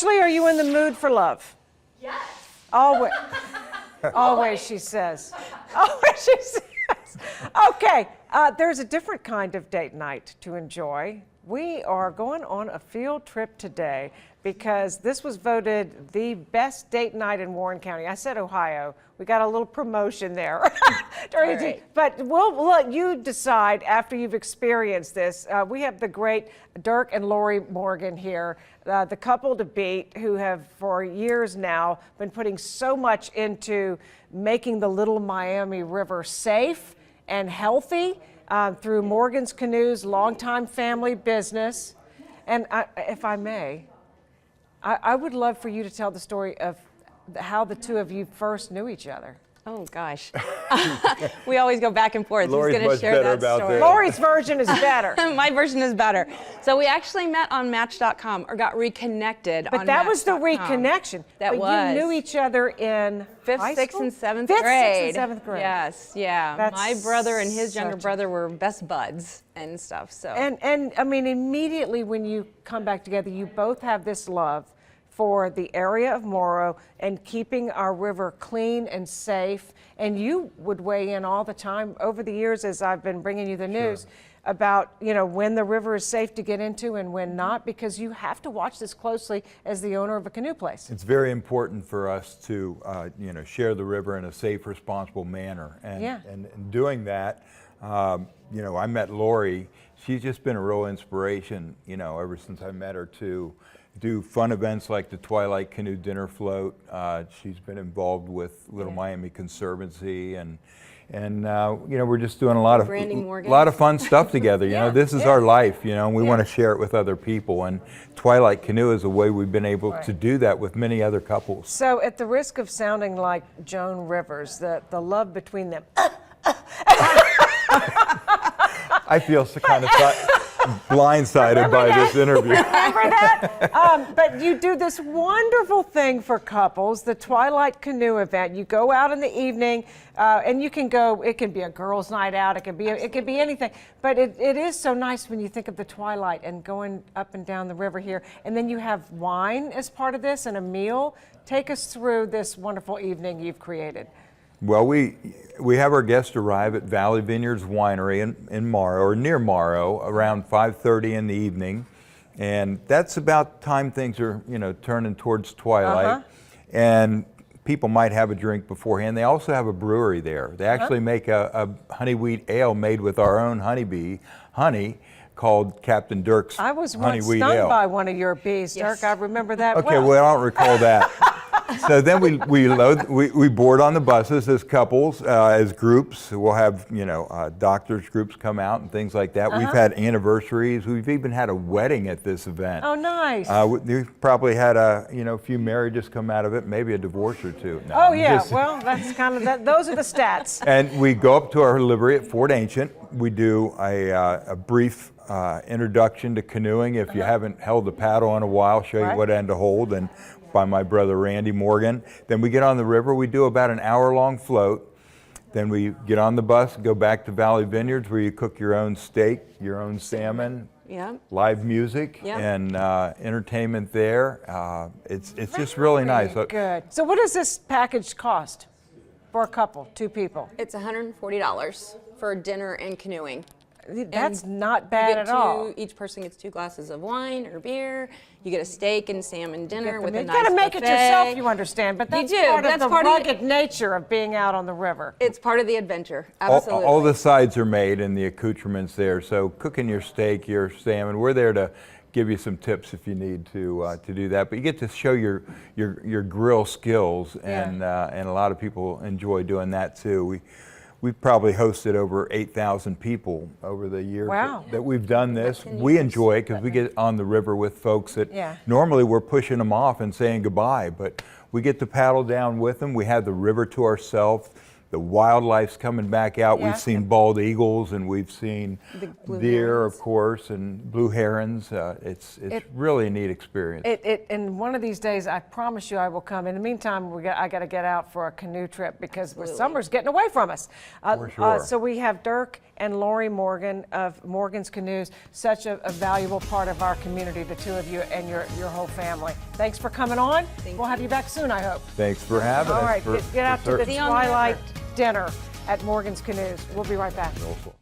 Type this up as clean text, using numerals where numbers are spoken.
Ashley, are you in the mood for love? Yes. Always. Always, she says. Always, she says. Okay, there's a different kind of date night to enjoy. We are going on a field trip today because this was voted the best date night in Warren County. I said Ohio. We got a little promotion there. But we'll let you decide after you've experienced this. We have the great Dirk and Lori Morgan here, the couple to beat, who have for years now been putting so much into making the Little Miami River safe and healthy through Morgan's Canoes, longtime family business. And if I may, I would love for you to tell the story of how the two of you first knew each other. Oh gosh, we always go back and forth. Lori's Who's going to share that story? Lori's version is better. My version is better. So we actually met on Match.com, or got reconnected on Match.com. But that was the reconnection. That but was. You knew each other in Fifth, high sixth, school? and seventh Fifth, grade. sixth, and seventh grade. Yes, yeah. That's my brother and his younger such a- brother were best buds and stuff. So. And I mean, immediately when you come back together, you both have this love for the area of Morrow and keeping our river clean and safe. And you would weigh in all the time over the years as I've been bringing you the news about, you know, when the river is safe to get into and when not, because you have to watch this closely as the owner of a canoe place. It's very important for us to, share the river in a safe, responsible manner. And, and in doing that, I met Lori. She's just been a real inspiration, ever since I met her, to do fun events like the Twilight Canoe dinner float. She's been involved with Little Miami Conservancy, and we're just doing a lot of fun stuff together. This is our life, and we want to share it with other people. And Twilight Canoe is a way we've been able to do that with many other couples. So, at the risk of sounding like Joan Rivers, the love between them. I feel so kind of blindsided by this interview. Remember that? But you do this wonderful thing for couples, the Twilight Canoe event. You go out in the evening, and you can go. It can be a girls' night out. It can be anything. But it is so nice when you think of the Twilight and going up and down the river here, and then you have wine as part of this and a meal. Take us through this wonderful evening you've created. Well, we have our guests arrive at Valley Vineyards Winery in Morrow, or near Morrow, around 5:30 in the evening, and that's about time things are turning towards twilight, and people might have a drink beforehand. They also have a brewery there. They actually make a honey wheat ale made with our own honey called Captain Dirk's Honey Wheat Ale. I was once stung by one of your bees, Dirk. I remember that well. Okay, well, I don't recall that. So then we board on the buses as couples, as groups. We'll have doctors groups come out and things like that. We've had anniversaries. We've even had a wedding at this event. Oh, nice. We've probably had a few marriages come out of it, maybe a divorce or two. No, oh yeah, well that's kind of that. Those are the stats. And we go up to our livery at Fort Ancient. We do a brief introduction to canoeing. If you haven't held a paddle in a while, show you what end to hold, and by my brother Randy Morgan. Then we get on the river. We do about an hour-long float. Then we get on the bus, go back to Valley Vineyards, where you cook your own steak, your own salmon, live music, and entertainment there. It's just really nice. Good. So what does this package cost for a couple, two people? It's $140 for dinner and canoeing. That's not bad at all. Each person gets 2 glasses of wine or beer. You get a steak and salmon dinner with a nice buffet. You got to make it yourself, you understand, but that's part of the rugged nature of being out on the river. It's part of the adventure, absolutely. All the sides are made and the accoutrements there. So cooking your steak, your salmon, we're there to give you some tips if you need to do that. But you get to show your grill skills, and a lot of people enjoy doing that too. We've probably hosted over 8,000 people over the years that we've done this. We enjoy it because we get on the river with folks that normally we're pushing them off and saying goodbye, but we get to paddle down with them. We have the river to ourselves. The wildlife's coming back out. Yeah. We've seen bald eagles, and we've seen blue deer, herons. of course, and blue herons. It's really a neat experience. And one of these days, I promise you, I will come. In the meantime, I got to get out for a canoe trip because summer's getting away from us. For sure. So we have Dirk and Lori Morgan of Morgan's Canoes, such a valuable part of our community, the two of you and your whole family. Thanks for coming on. We'll have you back soon, I hope. Thanks for having All us. right, get out to the See you on the Twilight river. dinner at Morgan's Canoes. We'll be right back. Awesome.